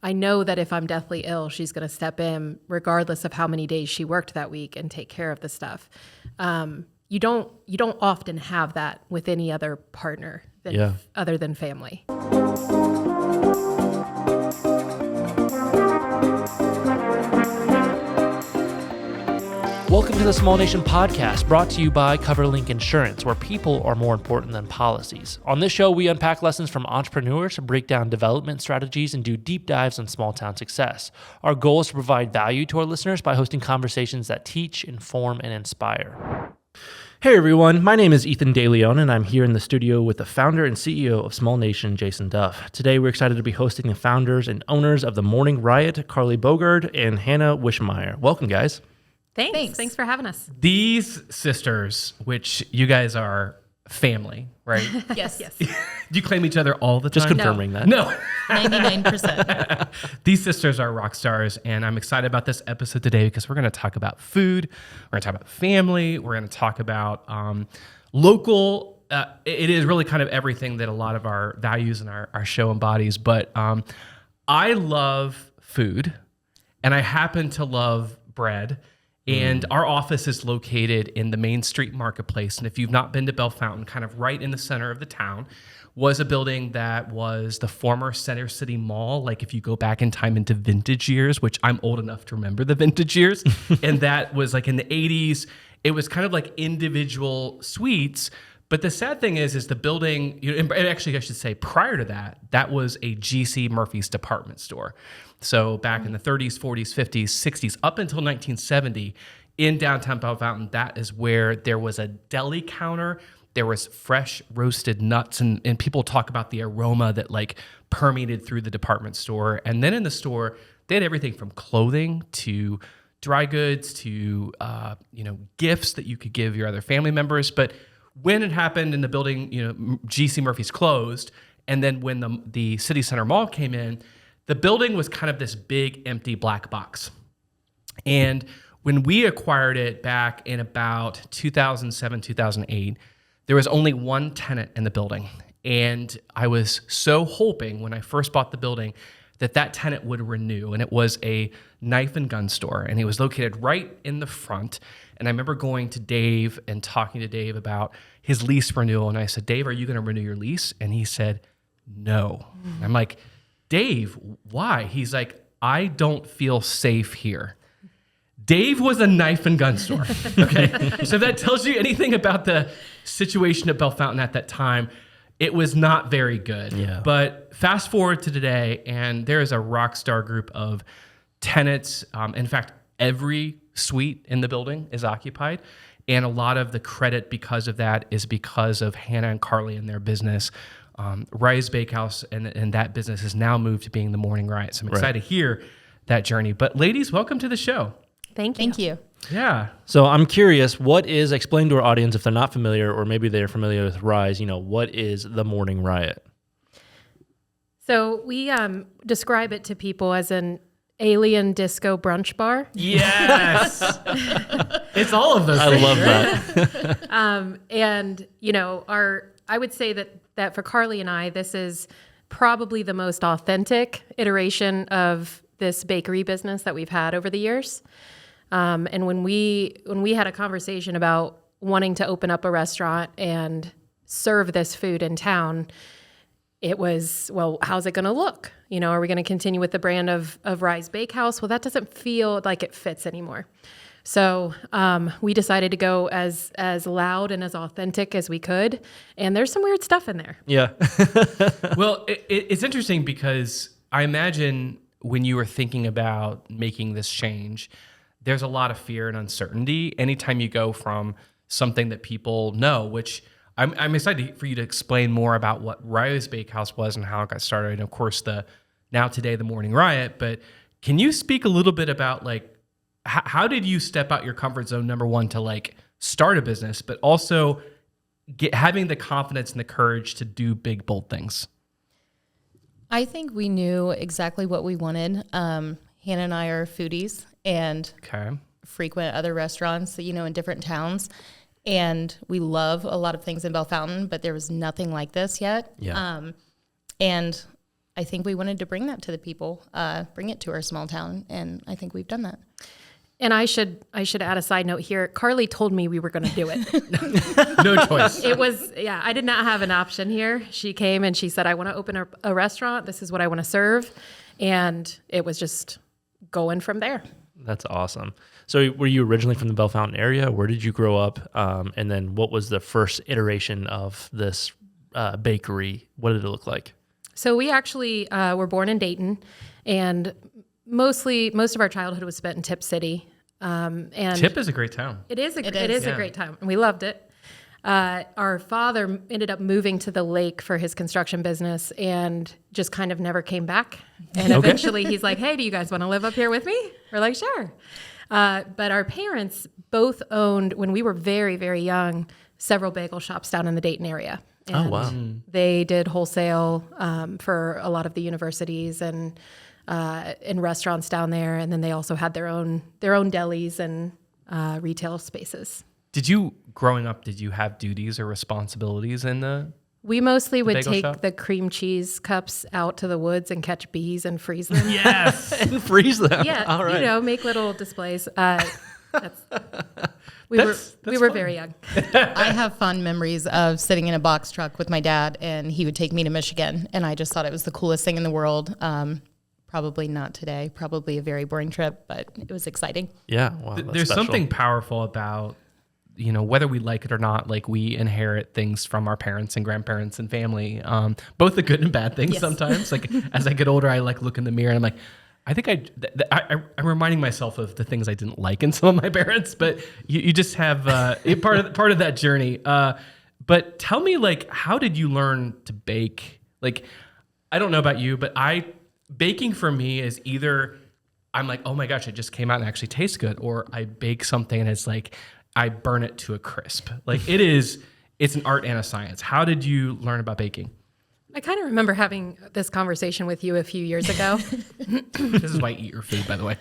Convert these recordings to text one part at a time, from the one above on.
I know that if I'm deathly ill, she's going to step in regardless of how many days she worked that week and take care of the stuff. You don't often have that with any other partner other than family. Welcome to the Small Nation Podcast, brought to you by CoverLink Insurance, where people are more important than policies. On this show, we unpack lessons from entrepreneurs, break down development strategies, and do deep dives on small town success. Our goal is to provide value to our listeners by hosting conversations that teach, inform, and inspire. Hey everyone, my name is Ethan DeLeon, and I'm here in the studio with the founder and CEO of Small Nation, Jason Duff. Today, we're excited to be hosting the founders and owners of the Morning Riot, Carly Bogard and Hannah Wischmeyer. Welcome, guys. Thanks for having us. These sisters, which you guys are family, right? Yes. Do you claim each other all the time? Just confirming that. No. 99%. These sisters are rock stars, and I'm excited about this episode today because we're going to talk about food, we're going to talk about family, we're going to talk about local. It is really kind of everything that a lot of our values and our show embodies, but I love food, and I happen to love bread. And our office is located in the Mainstreet Marketplace. And if you've not been to Bellefontaine, kind of right in the center of the town, was a building that was the former Center City Mall. Like if you go back in time into vintage years, which I'm old enough to remember the vintage years. And that was like in the 80s. It was kind of like individual suites. But the sad thing is the building, and actually I should say prior to that, that was a G.C. Murphy's department store. So back in the 30s, 40s, 50s, 60s, up until 1970, in downtown Bellefontaine, that is where there was a deli counter. There was fresh roasted nuts, and people talk about the aroma that like permeated through the department store. And then in the store, they had everything from clothing to dry goods to gifts that you could give your other family members. But when it happened in the building, G.C. Murphy's closed, and then when the City Center Mall came in, the building was kind of this big, empty black box. And when we acquired it back in about 2007, 2008, there was only one tenant in the building. And I was so hoping when I first bought the building that tenant would renew. And it was a knife and gun store. And it was located right in the front. And I remember going to Dave and talking to Dave about his lease renewal. And I said, Dave, are you going to renew your lease? And he said, no. And I'm like, Dave, why? He's like, I don't feel safe here. Dave was a knife and gun store. Okay. So if that tells you anything about the situation at Bellefontaine at that time, it was not very good. Yeah. But fast forward to today, and there is a rock star group of tenants. In fact, every suite in the building is occupied. And a lot of the credit because of that is because of Hannah and Carly and their business. Rise Bakehouse and that business has now moved to being the Morning Riot. So I'm excited to hear that journey. But ladies, welcome to the show. Thank you. Yeah. So I'm curious, explain to our audience if they're not familiar or maybe they're familiar with Rise, what is the Morning Riot? So we describe it to people as an alien disco brunch bar. Yes. It's all of those things. I love that. And, I would say that for Carly and I, this is probably the most authentic iteration of this bakery business that we've had over the years. And when we had a conversation about wanting to open up a restaurant and serve this food in town, it was, well, how's it going to look? Are we going to continue with the brand of Rise Bakehouse? Well, that doesn't feel like it fits anymore. So we decided to go as loud and as authentic as we could. And there's some weird stuff in there. Yeah. Well, it's interesting because I imagine when you were thinking about making this change, there's a lot of fear and uncertainty anytime you go from something that people know, which I'm excited for you to explain more about what Rise Bakehouse was and how it got started. And of course, the Morning Riot. But can you speak a little bit about how did you step out your comfort zone, number one, to start a business, but also having the confidence and the courage to do big, bold things? I think we knew exactly what we wanted. Hannah and I are foodies and frequent other restaurants, in different towns. And we love a lot of things in Bellefontaine, but there was nothing like this yet. Yeah. And I think we wanted to bring that to the people, bring it to our small town, and I think we've done that. And I should add a side note here. Carly told me we were going to do it. No choice. It was, I did not have an option here. She came and she said, I want to open a restaurant. This is what I want to serve. And it was just going from there. That's awesome. So were you originally from the Bellefontaine area? Where did you grow up? And then what was the first iteration of this bakery? What did it look like? So we actually were born in Dayton, and most of our childhood was spent in Tip City. And Tip is a great town. It is a great time, and we loved it. Our father ended up moving to the lake for his construction business and just kind of never came back. And eventually he's like, hey, do you guys want to live up here with me? We're like, sure. But our parents both owned, when we were very, very young, several bagel shops down in the Dayton area. And oh, wow. They did wholesale for a lot of the universities and in restaurants down there. And then they also had their own delis and retail spaces. Growing up, did you have duties or responsibilities in the We mostly would bagel take shop? the cream cheese cups out to the woods and catch bees and freeze them. Yes. And freeze them. Yeah, All right. make little displays. We That's were fun. very young. I have fond memories of sitting in a box truck with my dad, and he would take me to Michigan, and I just thought it was the coolest thing in the world. Probably not today, probably a very boring trip, but it was exciting. Yeah. Wow, that's There's special. something powerful about, whether we like it or not, like we inherit things from our parents and grandparents and family, both the good and bad things. Yes. Sometimes. Like as I get older, I look in the mirror and I'm like, I think I'm reminding myself of the things I didn't like in some of my parents, but you just have part of that journey. But tell me, how did you learn to bake? I don't know about you, but baking for me is either I'm like, oh my gosh, it just came out and actually tastes good, or I bake something and it's like I burn it to a crisp. It's an art and a science. How did you learn about baking? I kind of remember having this conversation with you a few years ago, This is why I eat your food, by the way.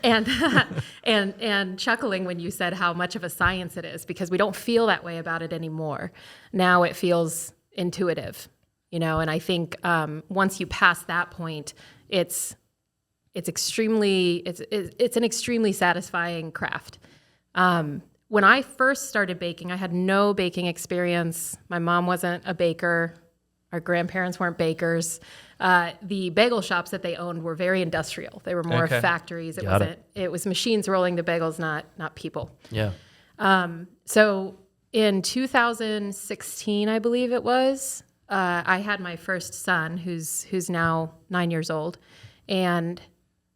and chuckling when you said how much of a science it is, because we don't feel that way about it anymore. Now it feels intuitive, and I think once you pass that point, it's an extremely satisfying craft. When I first started baking, I had no baking experience. My mom wasn't a baker. Our grandparents weren't bakers. The bagel shops that they owned were very industrial. They were more factories. It was machines rolling the bagels, not people. Yeah. So in 2016, I believe it was, I had my first son, who's now 9 years old, and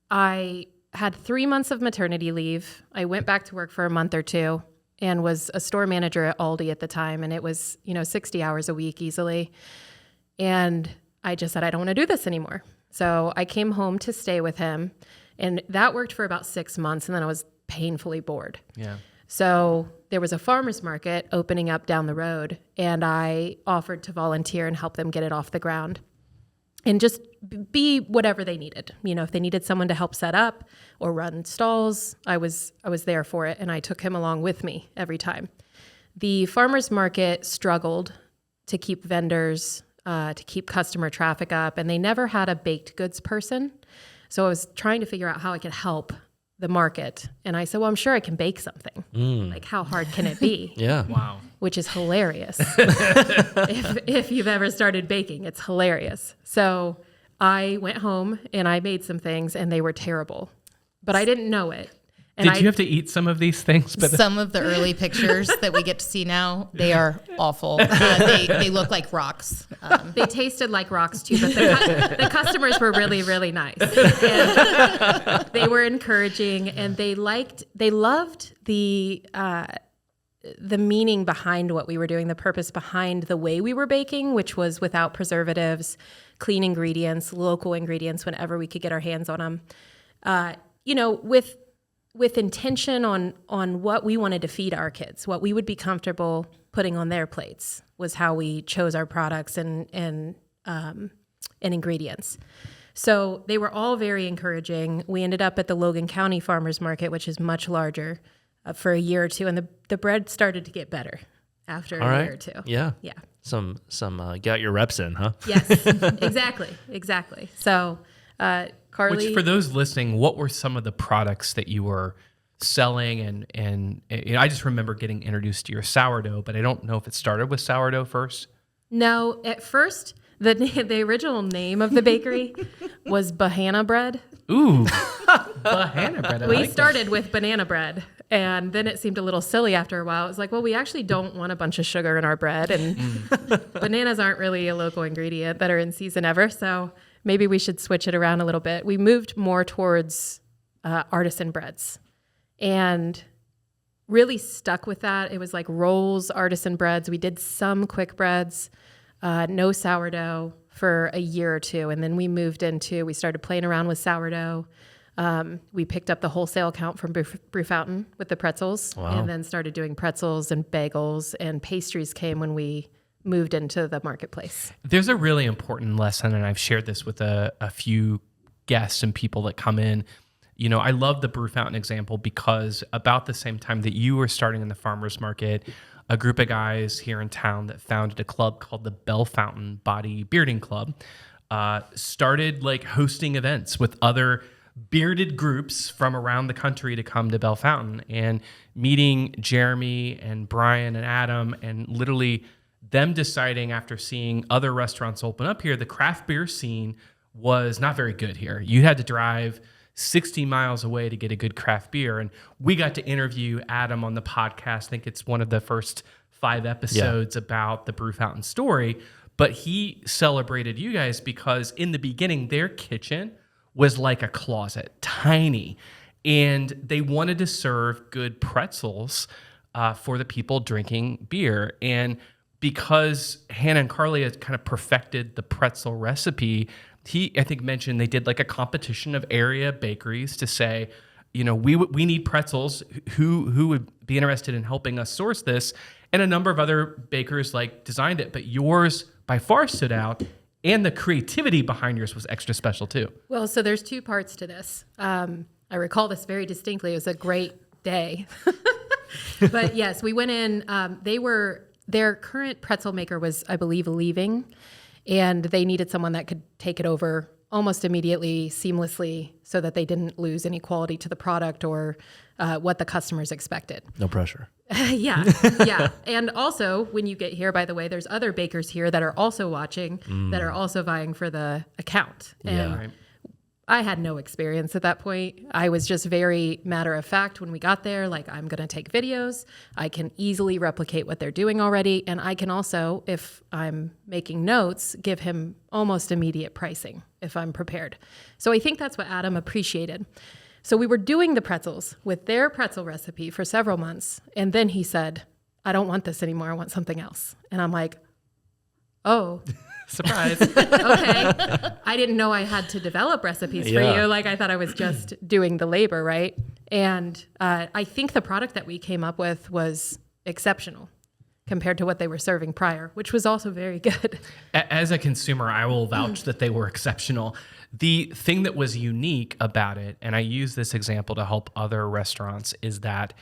I had 3 months of maternity leave. I went back to work for a month or two and was a store manager at Aldi at the time, and it was 60 hours a week easily. And I just said, I don't want to do this anymore. So I came home to stay with him, and that worked for about 6 months, and then I was painfully bored. Yeah. So there was a farmer's market opening up down the road, and I offered to volunteer and help them get it off the ground and just be whatever they needed. If they needed someone to help set up or run stalls, I was there for it, and I took him along with me every time. The farmer's market struggled to keep vendors, to keep customer traffic up, and they never had a baked goods person. So I was trying to figure out how I could help the market. And I said, well, I'm sure I can bake something. Like, how hard can it be? Yeah. Wow. Which is hilarious. if you've ever started baking, it's hilarious. So I went home and I made some things, and they were terrible, but I didn't know it. And Did you have to eat some of these things? Some of the early pictures that we get to see now, they are awful. They look like rocks. They tasted like rocks too, but the customers were really, really nice. And they were encouraging, and they loved the meaning behind what we were doing, the purpose behind the way we were baking, which was without preservatives, clean ingredients, local ingredients whenever we could get our hands on them. With intention on what we wanted to feed our kids, what we would be comfortable putting on their plates was how we chose our products and ingredients. So they were all very encouraging. We ended up at the Logan County Farmers Market, which is much larger, for a year or two, and the bread started to get better. after All a right. year or two. Yeah. Yeah. Some got your reps in, huh? Yes, exactly. So, Carly. Which, for those listening, what were some of the products that you were selling? And I just remember getting introduced to your sourdough, but I don't know if it started with sourdough first. No, at first, the original name of the bakery was Bahana Bread. Ooh, banana bread. We started with banana bread, and then it seemed a little silly after a while. It was like, well, we actually don't want a bunch of sugar in our bread, and bananas aren't really a local ingredient that are in season ever, so maybe we should switch it around a little bit. We moved more towards artisan breads, and really stuck with that. It was like rolls, artisan breads. We did some quick breads, no sourdough for a year or two. And then we started playing around with sourdough. We picked up the wholesale account from Brew Fountain with the pretzels, and then started doing pretzels and bagels, and pastries came when we moved into the marketplace. There's a really important lesson, and I've shared this with a few guests and people that come in. I love the Brew Fountain example because about the same time that you were starting in the farmers market, a group of guys here in town that founded a club called the Bellefontaine Body Bearding Club started like hosting events with other bearded groups from around the country to come to Bellefontaine, and meeting Jeremy and Brian and Adam, and literally them deciding after seeing other restaurants open up here, the craft beer scene was not very good here. You had to drive 60 miles away to get a good craft beer. And we got to interview Adam on the podcast. I think it's one of the first 5 episodes about the Brew Fountain story. But he celebrated you guys because in the beginning, their kitchen was like a closet, tiny. And they wanted to serve good pretzels for the people drinking beer. And because Hannah and Carly had kind of perfected the pretzel recipe, he, I think, mentioned they did like a competition of area bakeries to say, we need pretzels. Who would be interested in helping us source this? And a number of other bakers like designed it, but yours by far stood out, and the creativity behind yours was extra special too. Well, so there's 2 parts to this. I recall this very distinctly. It was a great day. But yes, we went in. Their current pretzel maker was, I believe, leaving, and they needed someone that could take it over almost immediately, seamlessly, so that they didn't lose any quality to the product or what the customers expected. No pressure. Yeah. And also, when you get here, by the way, there's other bakers here that are also watching, that are also vying for the account. And Right. I had no experience at that point. I was just very matter of fact when we got there, like, I'm going to take videos. I can easily replicate what they're doing already. And I can also, if I'm making notes, give him almost immediate pricing if I'm prepared. So I think that's what Adam appreciated. So we were doing the pretzels with their pretzel recipe for several months. And then he said, I don't want this anymore. I want something else. And I'm like, oh. Surprise. Okay. I didn't know I had to develop recipes for Yeah. you. Like, I thought I was just doing the labor, right? And I think the product that we came up with was exceptional compared to what they were serving prior, which was also very good. As a consumer, I will vouch that they were exceptional. The thing that was unique about it, and I use this example to help other restaurants, is that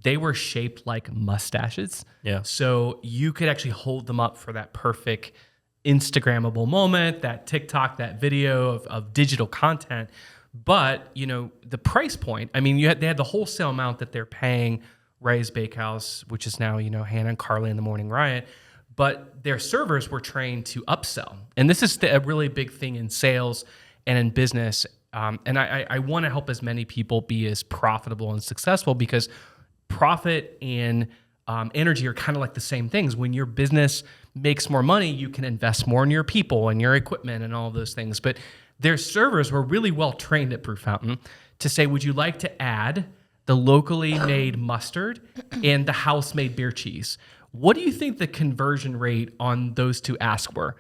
they were shaped like mustaches. Yeah. So you could actually hold them up for that perfect Instagrammable moment, that TikTok, that video of digital content. But, the price point, I mean, they had the wholesale amount that they're paying Ray's Bakehouse, which is now, Hannah and Carly in the Morning Riot. But their servers were trained to upsell. And this is a really big thing in sales and in business. And I want to help as many people be as profitable and successful, because profit and energy are kind of like the same things. When your business makes more money, you can invest more in your people and your equipment and all of those things. But their servers were really well trained at Brew Fountain to say, would you like to add the locally made mustard and the house-made beer cheese? What do you think the conversion rate on those 2 asks were?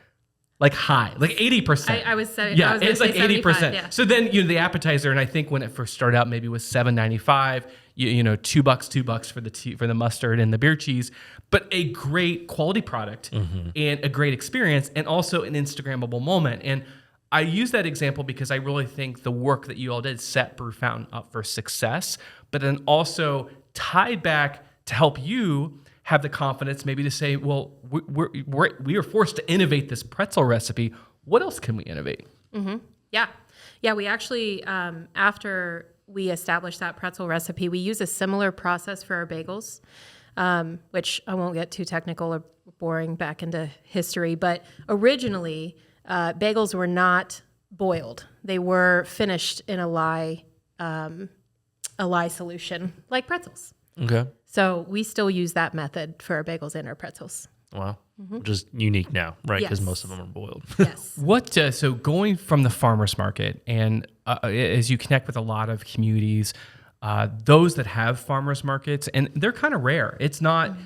Like high, like 80%. I was saying, Yeah, I was gonna it's say like 75, 80%. yeah. So then, the appetizer, and I think when it first started out, maybe was $7.95. $2 for the mustard and the beer cheese, but a great quality product and a great experience, and also an Instagrammable moment. And I use that example because I really think the work that you all did set Brew Fountain up for success, but then also tied back to help you have the confidence maybe to say, well, we are forced to innovate this pretzel recipe. What else can we innovate? Yeah. We actually, after we established that pretzel recipe, we use a similar process for our bagels, which I won't get too technical or boring back into history. But originally, bagels were not boiled; they were finished in a lye solution, like pretzels. Okay. So we still use that method for our bagels and our pretzels. Wow. Which is unique now, right? Because Yes. most of them are boiled. Yes. So going from the farmer's market, and as you connect with a lot of communities, those that have farmers markets, and they're kind of rare. It's not,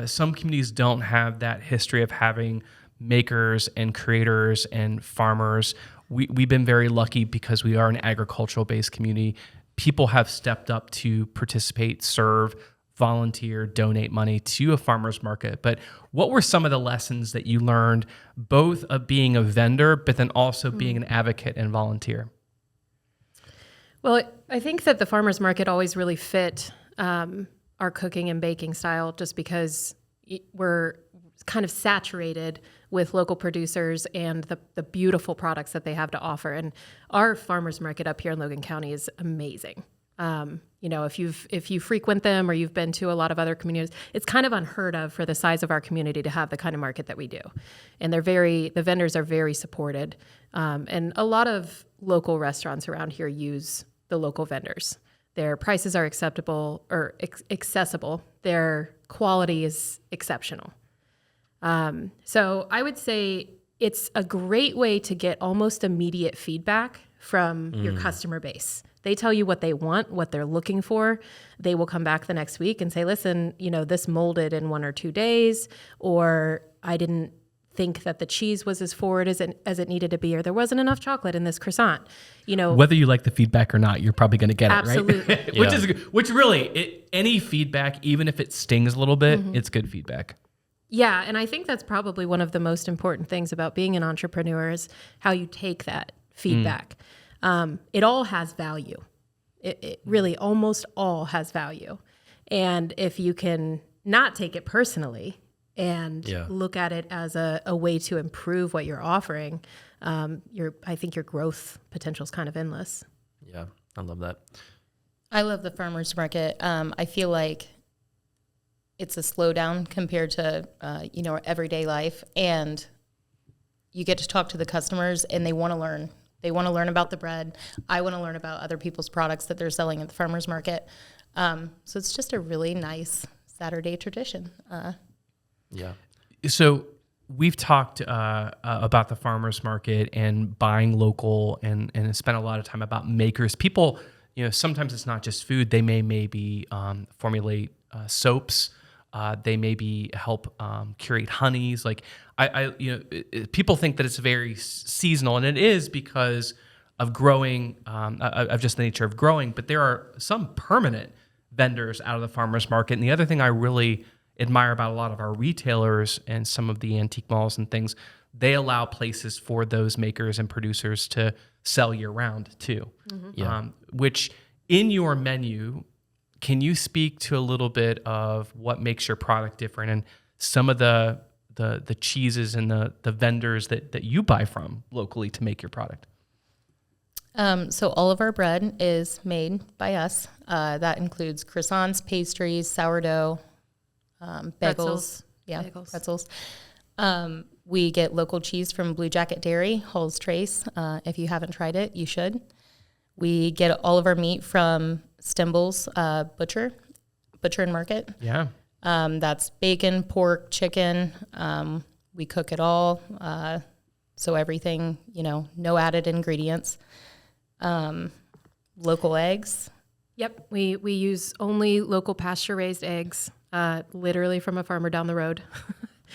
some communities don't have that history of having makers and creators and farmers. We've been very lucky because we are an agricultural-based community. People have stepped up to participate, serve, volunteer, donate money to a farmer's market. But what were some of the lessons that you learned, both of being a vendor, but then also being an advocate and volunteer? Well, I think that the farmer's market always really fit our cooking and baking style just because we're kind of saturated with local producers and the beautiful products that they have to offer. And our farmer's market up here in Logan County is amazing. If you frequent them or you've been to a lot of other communities, it's kind of unheard of for the size of our community to have the kind of market that we do. And the vendors are very supported. And a lot of local restaurants around here use the local vendors. Their prices are acceptable or accessible. Their quality is exceptional. So I would say it's a great way to get almost immediate feedback from your customer base. They tell you what they want, what they're looking for. They will come back the next week and say, listen, this molded in 1 or 2 days, or I didn't think that the cheese was as forward as it needed to be, or there wasn't enough chocolate in this croissant. Whether you like the feedback or not, you're probably going to get absolutely. it, right? Which really, any feedback, even if it stings a little bit, it's good feedback. Yeah, and I think that's probably one of the most important things about being an entrepreneur is how you take that feedback. It all has value. It really almost all has value. And if you can not take it personally and look at it as a way to improve what you're offering, I think your growth potential is kind of endless. Yeah, I love that. I love the farmer's market. I feel like it's a slowdown compared to, our everyday life. And you get to talk to the customers and they want to learn. They want to learn about the bread. I want to learn about other people's products that they're selling at the farmer's market. So it's just a really nice Saturday tradition. Yeah. So we've talked about the farmer's market and buying local and spent a lot of time about makers. People, sometimes it's not just food. They maybe formulate soaps. They maybe help curate honeys. Like people think that it's very seasonal, and it is because of growing, of just the nature of growing. But there are some permanent vendors out of the farmers market. And the other thing I really admire about a lot of our retailers and some of the antique malls and things, they allow places for those makers and producers to sell year round too. Which in your menu, can you speak to a little bit of what makes your product different and some of the cheeses and the vendors that you buy from locally to make your product? So all of our bread is made by us. That includes croissants, pastries, sourdough, bagels. Pretzels. Yeah, Bagels. pretzels. We get local cheese from Blue Jacket Dairy, Hall's Trace. If you haven't tried it, you should. We get all of our meat from Stimble's Butcher and Market. Yeah. That's bacon, pork, chicken. We cook it all. So everything, no added ingredients. Local eggs. Yep, we use only local pasture-raised eggs, literally from a farmer down the road.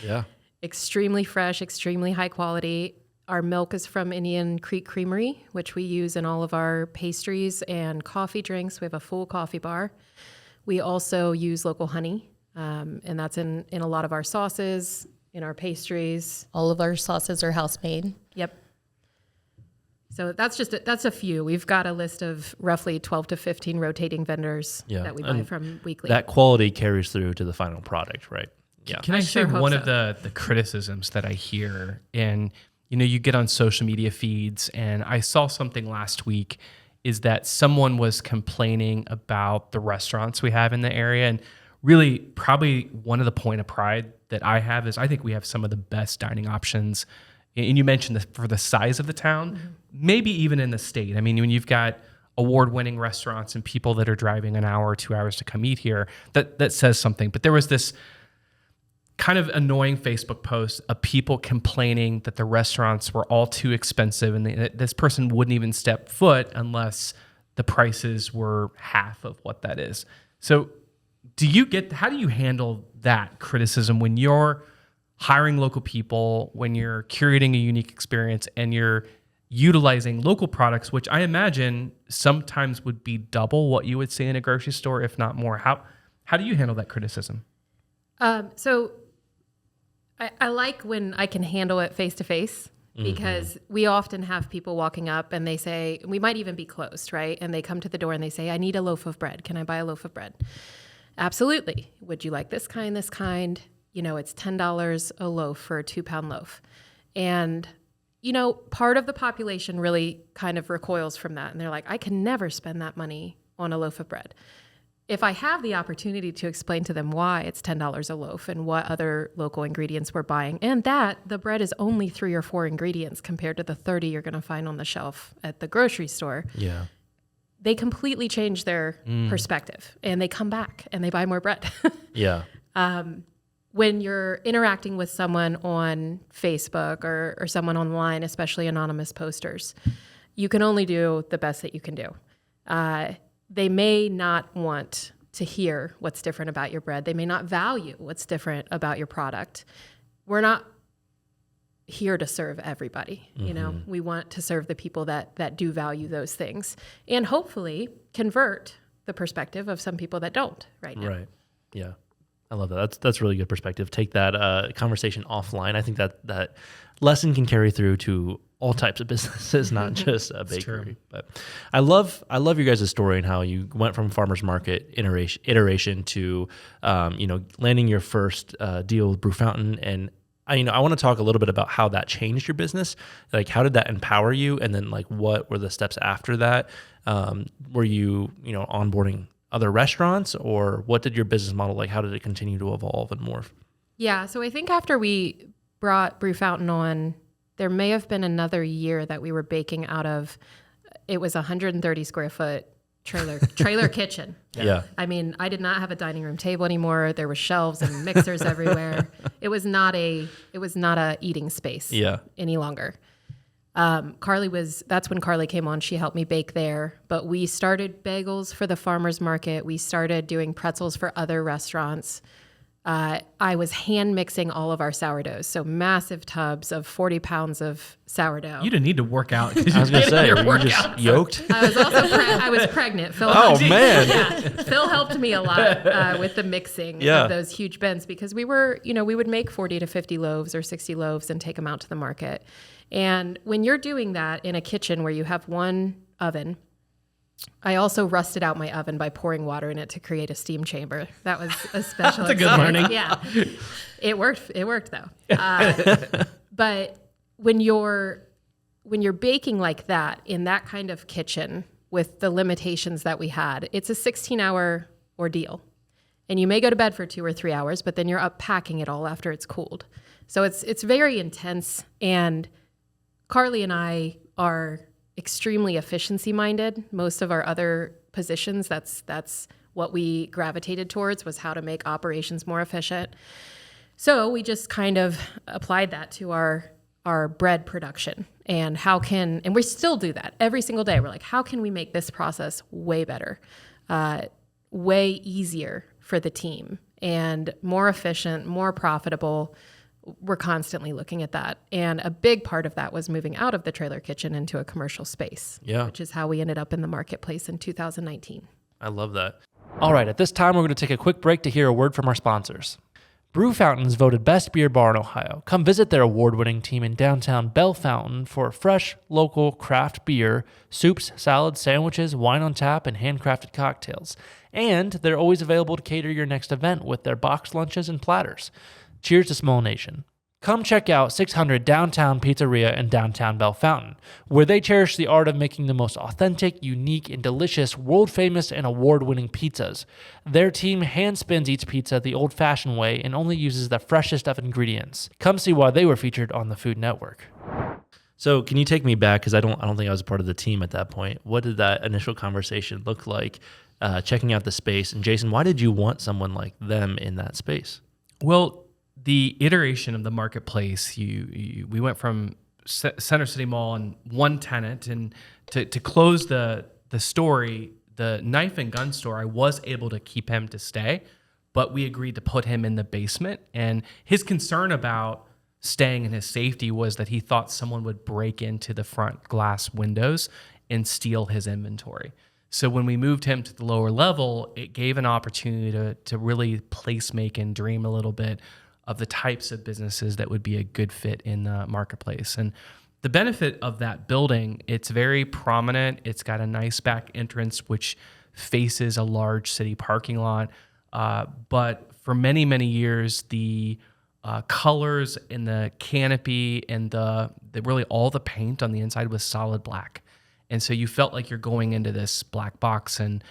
Yeah. Extremely fresh, extremely high quality. Our milk is from Indian Creek Creamery, which we use in all of our pastries and coffee drinks. We have a full coffee bar. We also use local honey, and that's in a lot of our sauces, in our pastries. All of our sauces are house made. Yep. So that's a few. We've got a list of roughly 12 to 15 rotating vendors that we buy from weekly. That quality carries through to the final product, right? Yeah. Can I say sure hope one so. of the criticisms that I hear, and you get on social media feeds, and I saw something last week, is that someone was complaining about the restaurants we have in the area, and really probably one of the point of pride that I have is I think we have some of the best dining options. And you mentioned for the size of the town, maybe even in the state. I mean, when you've got award-winning restaurants and people that are driving an hour or 2 hours to come eat here, that says something. But there was this kind of annoying Facebook post of people complaining that the restaurants were all too expensive, and this person wouldn't even step foot unless the prices were half of what that is. So how do you handle that criticism when you're hiring local people, when you're curating a unique experience and you're utilizing local products, which I imagine sometimes would be double what you would see in a grocery store, if not more? How do you handle that criticism? So I like when I can handle it face to face, because we often have people walking up and they say, we might even be closed, right? And they come to the door and they say, I need a loaf of bread. Can I buy a loaf of bread? Absolutely. Would you like this kind, this kind? It's $10 a loaf for a 2-pound loaf. And, part of the population really kind of recoils from that. And they're like, I can never spend that money on a loaf of bread. If I have the opportunity to explain to them why it's $10 a loaf and what other local ingredients we're buying, and that the bread is only 3 or 4 ingredients compared to the 30 you're going to find on the shelf at the grocery store. Yeah. They completely change their perspective, and they come back and they buy more bread. Yeah. When you're interacting with someone on Facebook or someone online, especially anonymous posters, you can only do the best that you can do. They may not want to hear what's different about your bread. They may not value what's different about your product. We're not here to serve everybody. We want to serve the people that do value those things, and hopefully convert the perspective of some people that don't right now. Right. Yeah. I love that. That's really good perspective. Take that conversation offline. I think that lesson can carry through to all types of businesses, not just a bakery. But I love your guys' story and how you went from farmers market iteration to landing your first deal with Brew Fountain. And I want to talk a little bit about how that changed your business. Like, how did that empower you? And then, like, what were the steps after that? Were you onboarding other restaurants, or what did your business model, like, how did it continue to evolve and morph? Yeah. So I think after we brought Brew Fountain on, there may have been another year that we were baking out of, it was 130 square foot trailer kitchen. Yeah. I mean, I did not have a dining room table anymore. There were shelves and mixers everywhere. It was not a eating space any longer. That's when Carly came on. She helped me bake there, but we started bagels for the farmers market. We started doing pretzels for other restaurants. I was hand mixing all of our sourdoughs. So massive tubs of 40 pounds of sourdough. You didn't need to work out. I was going to say, were you just yoked? I was also I was pregnant. Phil man. Yeah, Phil helped me a lot with the mixing of those huge bins, because we would make 40 to 50 loaves or 60 loaves and take them out to the market. And when you're doing that in a kitchen where you have one oven, I also rusted out my oven by pouring water in it to create a steam chamber. That was a special That's a good learning. Yeah. It worked though. But when you're baking like that in that kind of kitchen with the limitations that we had, it's a 16-hour ordeal. And you may go to bed for 2 or 3 hours, but then you're up packing it all after it's cooled. So it's very intense. And Carly and I are extremely efficiency minded. Most of our other positions, that's what we gravitated towards, was how to make operations more efficient. So we just kind of applied that to our bread production, and and we still do that every single day. We're like, how can we make this process way better, way easier for the team, and more efficient, more profitable? We're constantly looking at that. And a big part of that was moving out of the trailer kitchen into a commercial space, which is how we ended up in the marketplace in 2019. I love that. All right, at this time, we're going to take a quick break to hear a word from our sponsors. Brew Fountain's voted best beer bar in Ohio. Come visit their award-winning team in downtown Bellefontaine for fresh, local craft beer, soups, salads, sandwiches, wine on tap, and handcrafted cocktails. And they're always available to cater your next event with their boxed lunches and platters. Cheers to Small Nation. Come check out 600 Downtown Pizzeria in downtown Bellefontaine, where they cherish the art of making the most authentic, unique, and delicious, world-famous and award-winning pizzas. Their team hand-spins each pizza the old-fashioned way and only uses the freshest of ingredients. Come see why they were featured on the Food Network. So can you take me back, because I don't think I was part of the team at that point. What did that initial conversation look like, checking out the space? And Jason, why did you want someone like them in that space? Well, the iteration of the marketplace, we went from Center City Mall and one tenant, and to close the story, the knife and gun store, I was able to keep him to stay, but we agreed to put him in the basement. And his concern about staying in his safety was that he thought someone would break into the front glass windows and steal his inventory. So when we moved him to the lower level, it gave an opportunity to really place make and dream a little bit of the types of businesses that would be a good fit in the marketplace. And the benefit of that building, it's very prominent. It's got a nice back entrance, which faces a large city parking lot. But for many, many years, the colors in the canopy and the really all the paint on the inside was solid black. And so you felt like you're going into this black box, and,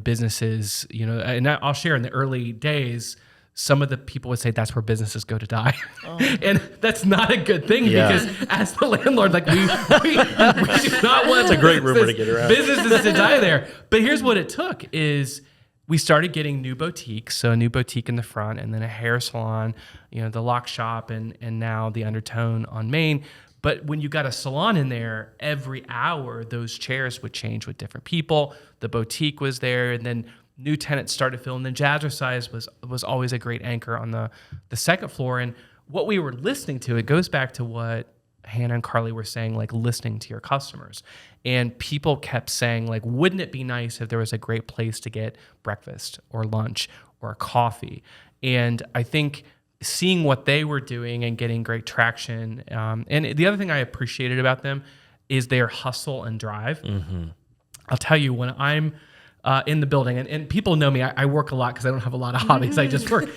businesses, and I'll share in the early days, some of the people would say that's where businesses go to die. Oh. And that's not a good thing, because as the landlord, like we do not want a great rumor to get around. Businesses to die there. But here's what it took is we started getting new boutiques. So a new boutique in the front, and then a hair salon, the lock shop, and now the Undertone on Main. But when you got a salon in there, every hour those chairs would change with different people. The boutique was there, and then new tenants started filling. And then Jazzercise was always a great anchor on the second floor. And what we were listening to, it goes back to what Hannah and Carly were saying, like listening to your customers. And people kept saying, like, wouldn't it be nice if there was a great place to get breakfast or lunch or coffee? And I think seeing what they were doing and getting great traction. And the other thing I appreciated about them is their hustle and drive. Mm-hmm. I'll tell you, when I'm in the building, and people know me, I work a lot because I don't have a lot of hobbies. I just work.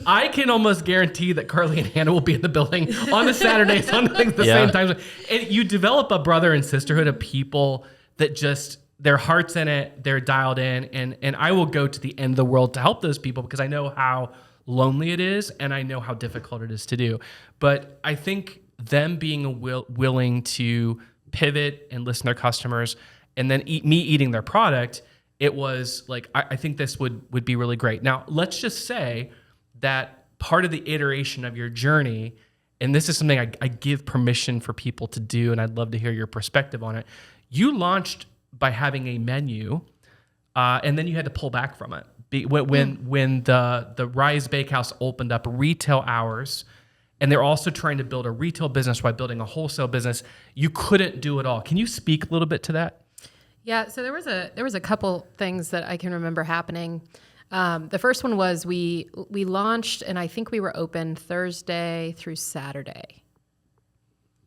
I can almost guarantee that Carly and Hannah will be in the building on the Saturdays, on the same time. And you develop a brother and sisterhood of people that just, their heart's in it, they're dialed in, and I will go to the end of the world to help those people because I know how lonely it is, and I know how difficult it is to do. But I think them being willing to pivot and listen to their customers, and then me eating their product, it was like, I think this would be really great. Now, let's just say that part of the iteration of your journey, and this is something I give permission for people to do, and I'd love to hear your perspective on it. You launched by having a menu, and then you had to pull back from it. When the Rise Bakehouse opened up retail hours, and they're also trying to build a retail business while building a wholesale business, you couldn't do it all. Can you speak a little bit to that? Yeah, so there was a couple things that I can remember happening. The first one was we launched, and I think we were open Thursday through Saturday.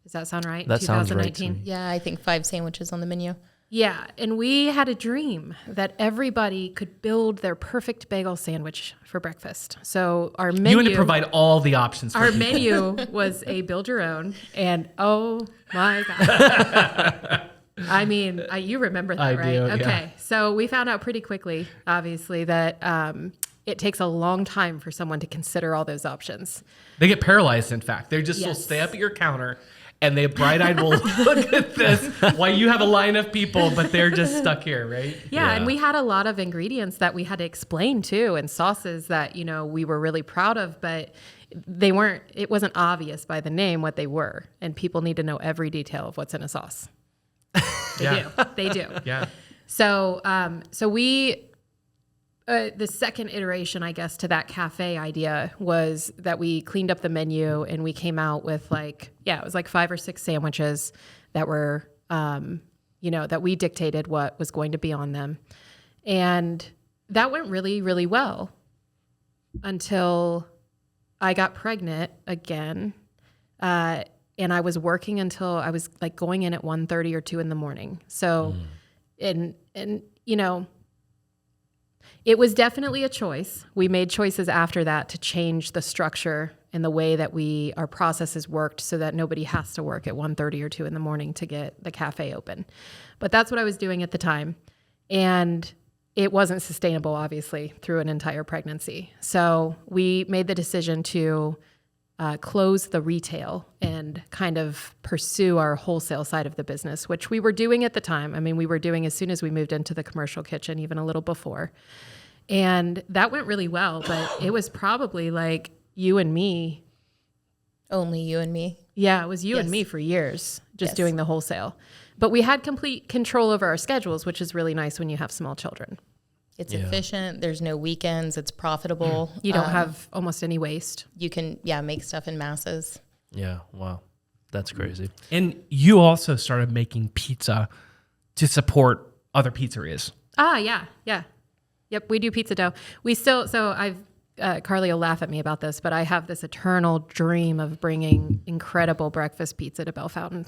Does that sound right? That sounds right to me. Yeah, I think 5 sandwiches on the menu. Yeah, and we had a dream that everybody could build their perfect bagel sandwich for breakfast. So our menu... You had to provide all the options for our people. menu was a build your own, and oh my God. I mean, you remember that, I right? do, Okay, yeah. So we found out pretty quickly, obviously, that it takes a long time for someone to consider all those options. They get paralyzed, in fact. They just will Yes. stay up at your counter, and they bright-eyed will look at this while you have a line of people, but they're just stuck here, right? Yeah, and we had a lot of ingredients that we had to explain too, and sauces that, we were really proud of, but it wasn't obvious by the name what they were, and people need to know every detail of what's in a sauce. They do. Yeah. So we, the second iteration, I guess, to that cafe idea was that we cleaned up the menu and we came out with it was like 5 or 6 sandwiches that were, that we dictated what was going to be on them. And that went really, really well until I got pregnant again. And I was working until I was like going in at 1:30 or 2 in the morning. So, and you know, it was definitely a choice. We made choices after that to change the structure and the way that our processes worked so that nobody has to work at 1:30 or 2 in the morning to get the cafe open. But that's what I was doing at the time. And it wasn't sustainable, obviously, through an entire pregnancy. So we made the decision to close the retail and kind of pursue our wholesale side of the business, which we were doing at the time. I mean, we were doing as soon as we moved into the commercial kitchen, even a little before. And that went really well, but it was probably like you and me. Only you and me. Yeah, it was you and Yes. me for years, just Yes. doing the wholesale. But we had complete control over our schedules, which is really nice when you have small children. It's efficient. There's no weekends. It's profitable. You don't have almost any waste. You can, make stuff in masses. Yeah. Wow. That's crazy. And you also started making pizza to support other pizzerias. Yeah. Yep, we do pizza dough. We still, Carly will laugh at me about this, but I have this eternal dream of bringing incredible breakfast pizza to Bellefontaine.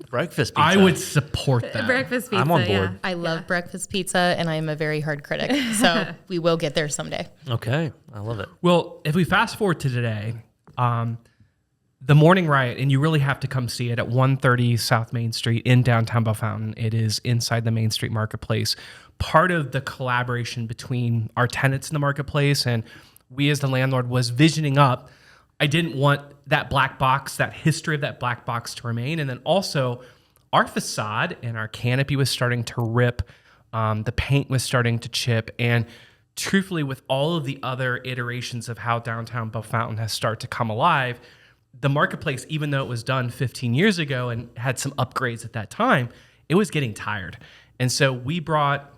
Breakfast pizza. I would support that. Breakfast pizza, I'm on board. yeah. I love breakfast pizza, and I am a very hard critic. So we will get there someday. Okay. I love it. Well, if we fast forward to today, the Morning Riot, and you really have to come see it at 130 South Main Street in downtown Bellefontaine. It is inside the Mainstreet Marketplace. Part of the collaboration between our tenants in the marketplace and we as the landlord was visioning up. I didn't want that black box, that history of that black box to remain. And then also our facade and our canopy was starting to rip. The paint was starting to chip. And truthfully, with all of the other iterations of how downtown Bellefontaine has started to come alive, the marketplace, even though it was done 15 years ago and had some upgrades at that time, it was getting tired. And so we brought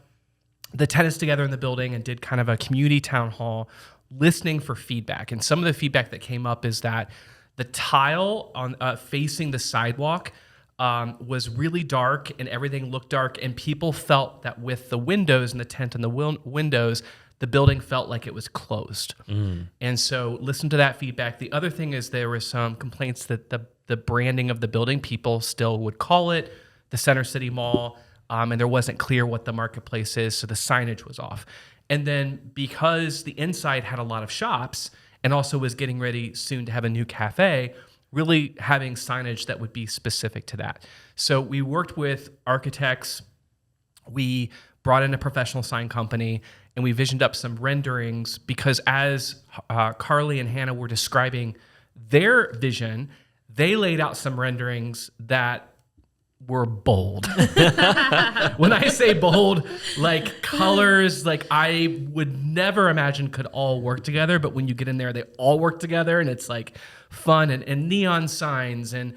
the tenants together in the building and did kind of a community town hall, listening for feedback. And some of the feedback that came up is that the tile on facing the sidewalk was really dark and everything looked dark. And people felt that with the windows and the tent and the windows, the building felt like it was closed. And so listen to that feedback. The other thing is there were some complaints that the branding of the building, people still would call it the Center City Mall, and there wasn't clear what the marketplace is, so the signage was off. And then because the inside had a lot of shops and also was getting ready soon to have a new cafe, really having signage that would be specific to that. So we worked with architects, we brought in a professional sign company, and we visioned up some renderings because as Carly and Hannah were describing their vision, they laid out some renderings that were bold. When I say bold, like colors, like I would never imagine could all work together. But when you get in there, they all work together and it's like fun and neon signs and,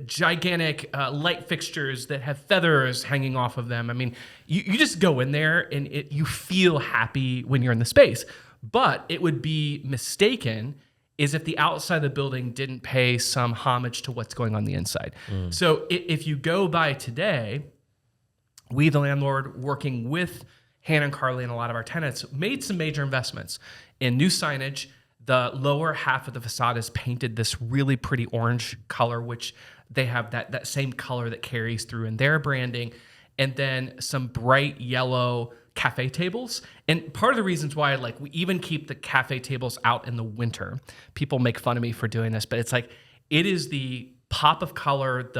gigantic light fixtures that have feathers hanging off of them. I mean, you just go in there and you feel happy when you're in the space. But it would be mistaken is if the outside of the building didn't pay some homage to what's going on the inside. So if you go by today, we, the landlord, working with Hannah and Carly and a lot of our tenants, made some major investments in new signage. The lower half of the facade is painted this really pretty orange color, which they have that same color that carries through in their branding. And then some bright yellow cafe tables. And part of the reasons why we even keep the cafe tables out in the winter. People make fun of me for doing this, but it's like it is the pop of color,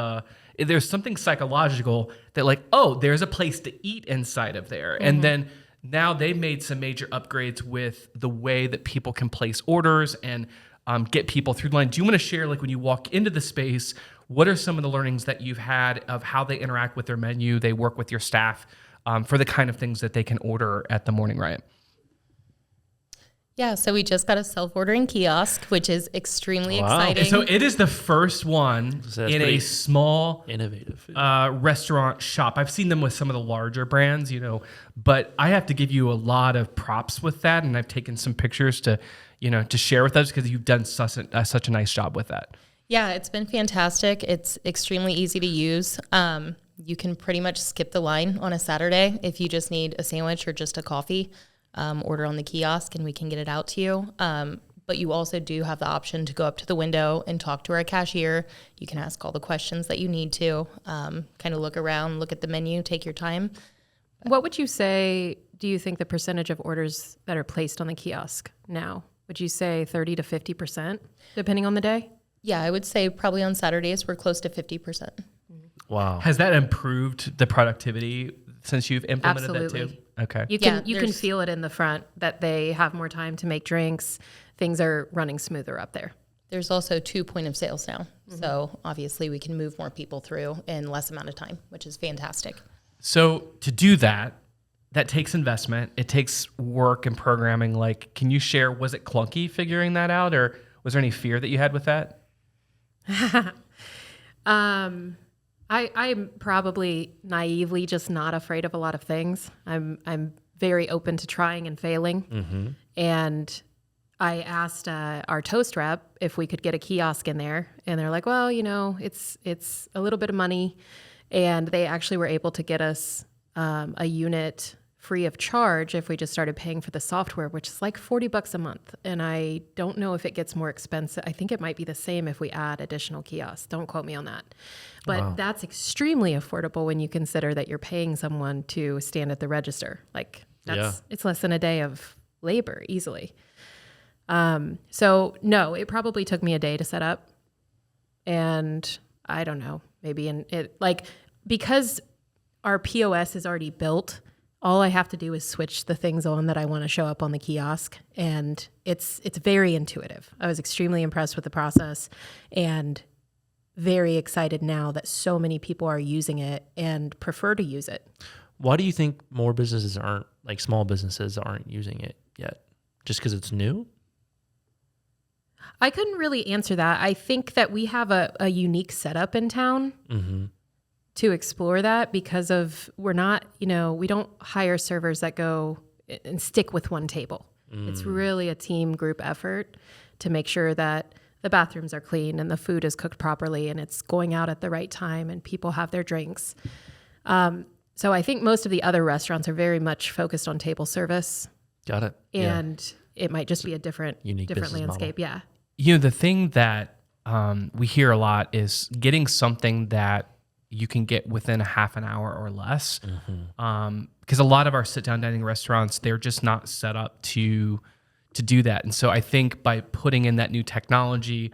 there's something psychological that there's a place to eat inside of there. Mm-hmm. And then now they've made some major upgrades with the way that people can place orders and get people through the line. Do you want to share, when you walk into the space, what are some of the learnings that you've had of how they interact with their menu, they work with your staff, for the kind of things that they can order at the Morning Riot? Yeah, so we just got a self-ordering kiosk, which is extremely exciting. And so it is the first one in a small innovative restaurant shop. I've seen them with some of the larger brands, but I have to give you a lot of props with that. And I've taken some pictures to share with us because you've done such a nice job with that. Yeah, it's been fantastic. It's extremely easy to use. You can pretty much skip the line on a Saturday if you just need a sandwich or just a coffee. Order on the kiosk and we can get it out to you. But but you also do have the option to go up to the window and talk to our cashier. You can ask all the questions that you need to, kind of look around, look at the menu, take your time. What would you say, do you think the percentage of orders that are placed on the kiosk now? Would you say 30 to 50%, depending on the day? Yeah, I would say probably on Saturdays, we're close to 50%. Wow. Has that improved the productivity since you've implemented that Absolutely. too? Okay. You can feel it in the front that they have more time to make drinks. Things are running smoother up there. There's also 2 point of sales now. So obviously we can move more people through in less amount of time, which is fantastic. So to do that, that takes investment. It takes work and programming. Like, can you share, was it clunky figuring that out, or was there any fear that you had with that? I'm probably naively just not afraid of a lot of things. I'm very open to trying and failing. And I asked our toast rep if we could get a kiosk in there, and they're like, well, it's a little bit of money. And they actually were able to get us a unit free of charge if we just started paying for the software, which is like $40 a month. And I don't know if it gets more expensive. I think it might be the same if we add additional kiosks. Don't quote me on that. But That's extremely affordable when you consider that you're paying someone to stand at the register. Like it's less than a day of labor easily. So no, it probably took me a day to set up. And I don't know, maybe because our POS is already built, all I have to do is switch the things on that I want to show up on the kiosk, and it's very intuitive. I was extremely impressed with the process and very excited now that so many people are using it and prefer to use it. Why do you think more businesses small businesses aren't using it yet? Just because it's new? I couldn't really answer that. I think that we have a unique setup in town. To explore that because we're not, we don't hire servers that go and stick with one table. It's really a team group effort to make sure that the bathrooms are clean and the food is cooked properly and it's going out at the right time and people have their drinks. So I think most of the other restaurants are very much focused on table service. Got it. And it might just be a different business landscape. Model. Yeah. The thing that we hear a lot is getting something that you can get within a half an hour or less. Because a lot of our sit-down dining restaurants, they're just not set up to do that. And so I think by putting in that new technology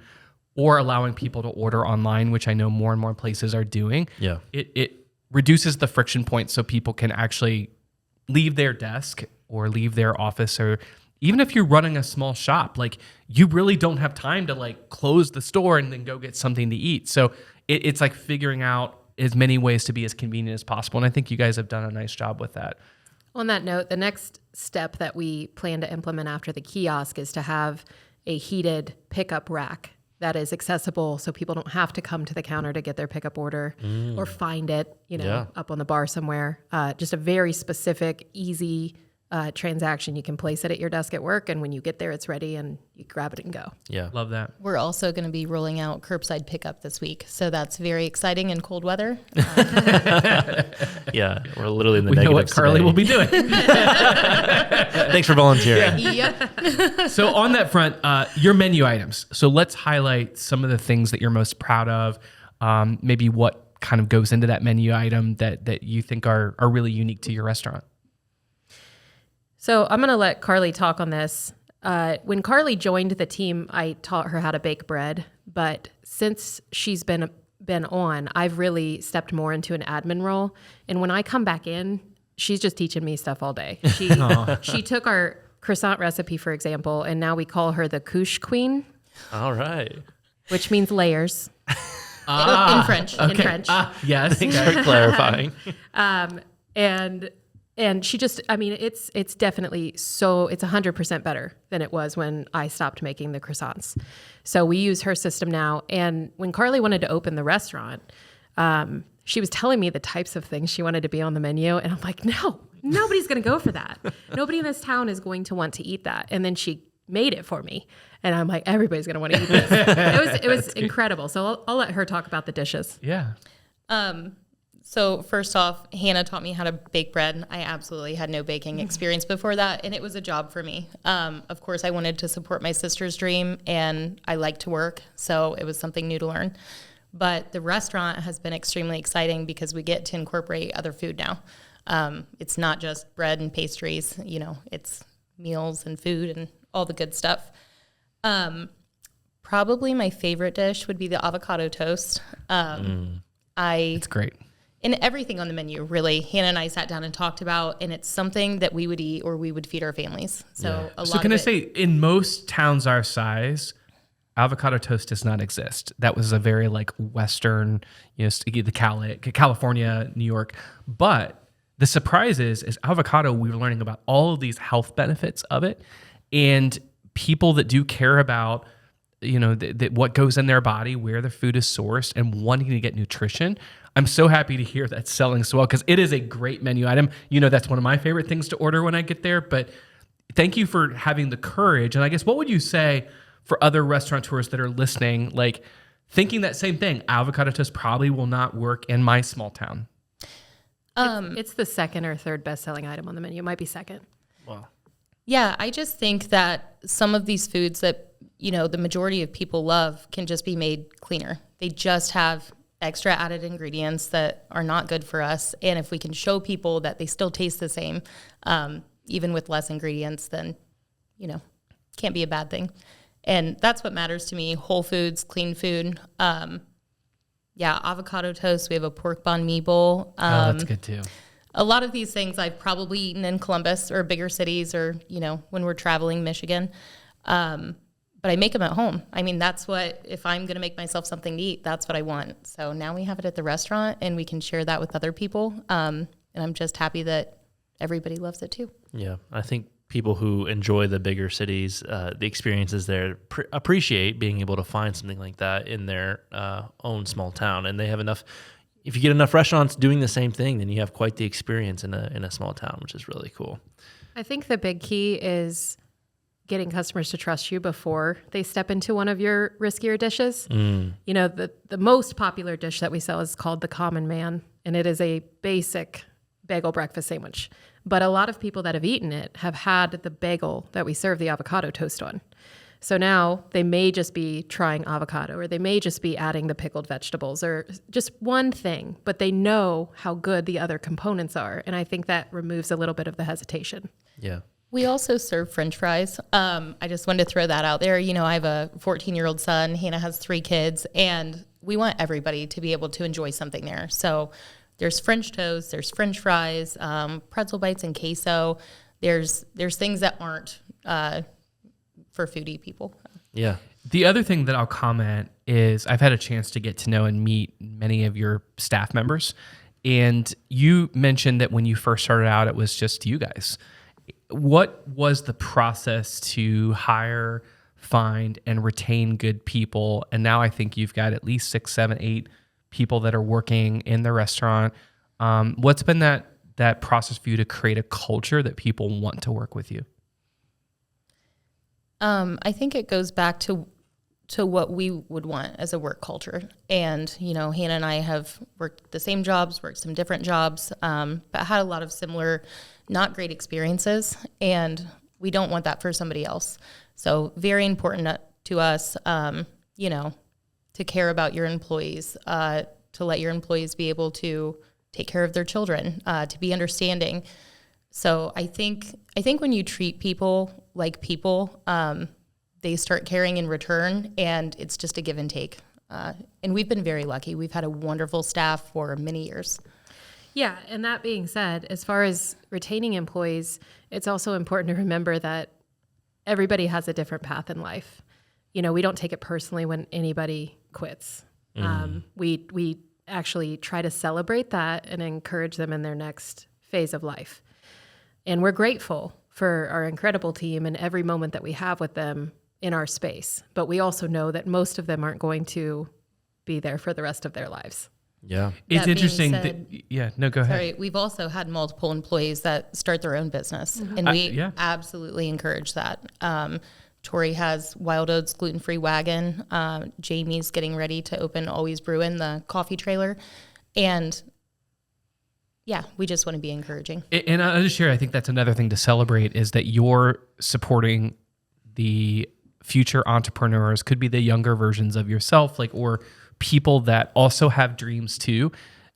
or allowing people to order online, which I know more and more places are doing, it reduces the friction point so people can actually leave their desk or leave their office, or even if you're running a small shop, you really don't have time to close the store and then go get something to eat. So it's like figuring out as many ways to be as convenient as possible. And I think you guys have done a nice job with that. On that note, the next step that we plan to implement after the kiosk is to have a heated pickup rack that is accessible so people don't have to come to the counter to get their pickup order or find it, up on the bar somewhere. Just a very specific, easy transaction. You can place it at your desk at work, and when you get there, it's ready and you grab it and go. Yeah. Love that. We're also going to be rolling out curbside pickup this week. So that's very exciting in cold weather. Yeah. We're literally in the We know what negatives Carly today. will be doing. Thanks for volunteering. Yep. So on that front, your menu items. So let's highlight some of the things that you're most proud of. Maybe what kind of goes into that menu item that you think are really unique to your restaurant. So I'm going to let Carly talk on this. When Carly joined the team, I taught her how to bake bread. But since she's been on, I've really stepped more into an admin role. And when I come back in, she's just teaching me stuff all day. She took our croissant recipe, for example, and now we call her the couche queen. All right. Which means layers. In French. Okay. In French. Yes. Thanks for clarifying. And she just, it's definitely it's 100% better than it was when I stopped making the croissants. So we use her system now. And when Carly wanted to open the restaurant, she was telling me the types of things she wanted to be on the menu. And I'm like, no, nobody's going to go for that. Nobody in this town is going to want to eat that. And then she made it for me. And I'm like, everybody's going to want to eat this. It was incredible. So I'll let her talk about the dishes. Yeah. So first off, Hannah taught me how to bake bread. I absolutely had no baking experience before that, and it was a job for me. Of course, I wanted to support my sister's dream, and I like to work, so it was something new to learn. But the restaurant has been extremely exciting because we get to incorporate other food now. It's not just bread and pastries, it's meals and food and all the good stuff. Probably my favorite dish would be the avocado toast. It's great. And everything on the menu, really, Hannah and I sat down and talked about, and it's something that we would eat or we would feed our families. So So can I say, in most towns our size, avocado toast does not exist. That was a very Western, the California, New York. But the surprise is avocado, we were learning about all of these health benefits of it. And people that do care about what goes in their body, where their food is sourced, and wanting to get nutrition. I'm so happy to hear that's selling so well because it is a great menu item. That's one of my favorite things to order when I get there. But thank you for having the courage. And I guess what would you say for other restaurateurs that are listening, thinking that same thing? Avocado toast probably will not work in my small town. It's the second or third best-selling item on the menu. It might be second. Wow. Yeah, I just think that some of these foods that the majority of people love can just be made cleaner. They just have extra added ingredients that are not good for us. And if we can show people that they still taste the same, even with less ingredients, then, can't be a bad thing. And that's what matters to me. Whole foods, clean food. Avocado toast. We have a pork banh mi bowl. That's good too. A lot of these things I've probably eaten in Columbus or bigger cities or, when we're traveling Michigan. But I make them at home. I mean, that's what, if I'm going to make myself something to eat, that's what I want. So now we have it at the restaurant and we can share that with other people. And I'm just happy that everybody loves it too. Yeah, I think people who enjoy the bigger cities, the experiences there, appreciate being able to find something like that in their own small town. And they have enough, if you get enough restaurants doing the same thing, then you have quite the experience in a small town, which is really cool. I think the big key is getting customers to trust you before they step into one of your riskier dishes. The most popular dish that we sell is called the Common Man, and it is a basic bagel breakfast sandwich. But a lot of people that have eaten it have had the bagel that we serve the avocado toast on. So now they may just be trying avocado, or they may just be adding the pickled vegetables, or just one thing, but they know how good the other components are. And I think that removes a little bit of the hesitation. Yeah. We also serve French fries. I just wanted to throw that out there. I have a 14-year-old son. Hannah has 3 kids, and we want everybody to be able to enjoy something there. So there's French toast, there's French fries, pretzel bites and queso. There's things that aren't for foodie people. Yeah. The other thing that I'll comment is I've had a chance to get to know and meet many of your staff members. And you mentioned that when you first started out, it was just you guys. What was the process to hire, find, and retain good people? And now I think you've got at least 6, 7, 8 people that are working in the restaurant. What's been that process for you to create a culture that people want to work with you? I think it goes back to what we would want as a work culture. And, Hannah and I have worked the same jobs, worked some different jobs, but had a lot of similar, not great experiences. And we don't want that for somebody else. So very important to us, to care about your employees, to let your employees be able to take care of their children, to be understanding. So I think when you treat people like people, they start caring in return, and it's just a give and take. And we've been very lucky. We've had a wonderful staff for many years. Yeah, and that being said, as far as retaining employees, it's also important to remember that everybody has a different path in life. We don't take it personally when anybody quits. We actually try to celebrate that and encourage them in their next phase of life. And we're grateful for our incredible team and every moment that we have with them in our space. But we also know that most of them aren't going to be there for the rest of their lives. Yeah. It's That interesting. being said, Go ahead. Sorry, we've also had multiple employees that start their own business, and we absolutely encourage that. Tori has Wild Oats Gluten-Free Wagon. Jamie's getting ready to open Always Brewin', the coffee trailer. And yeah, we just want to be encouraging. And I'll just share, I think that's another thing to celebrate is that you're supporting the future entrepreneurs, could be the younger versions of yourself, like, or people that also have dreams too,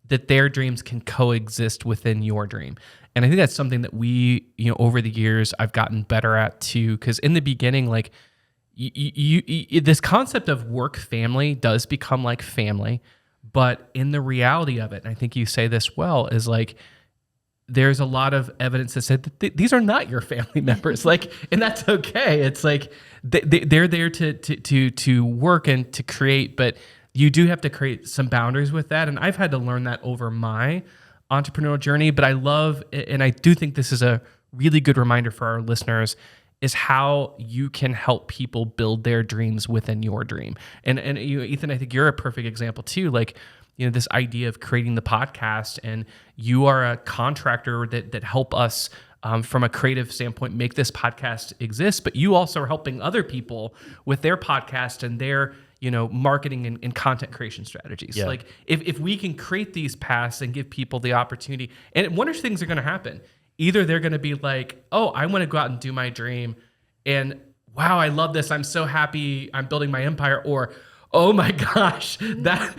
that their dreams can coexist within your dream. And I think that's something that we, over the years, I've gotten better at too. Because in the beginning, like, this concept of work family does become like family. But in the reality of it, and I think you say this well, is like, there's a lot of evidence that said that these are not your family members, like, and that's okay. It's like they're there to work and to create, but you do have to create some boundaries with that. And I've had to learn that over my entrepreneurial journey. But I love, and I do think this is a really good reminder for our listeners, is how you can help people build their dreams within your dream. And you, Ethan, I think you're a perfect example too. Like, this idea of creating the podcast, and you are a contractor that help us from a creative standpoint make this podcast exist, but you also are helping other people with their podcast and their marketing and content creation strategies. Yeah. Like if we can create these paths and give people the opportunity, and one or two things are going to happen. Either they're going to be like, oh, I want to go out and do my dream, and wow, I love this, I'm so happy, I'm building my empire, or oh my gosh,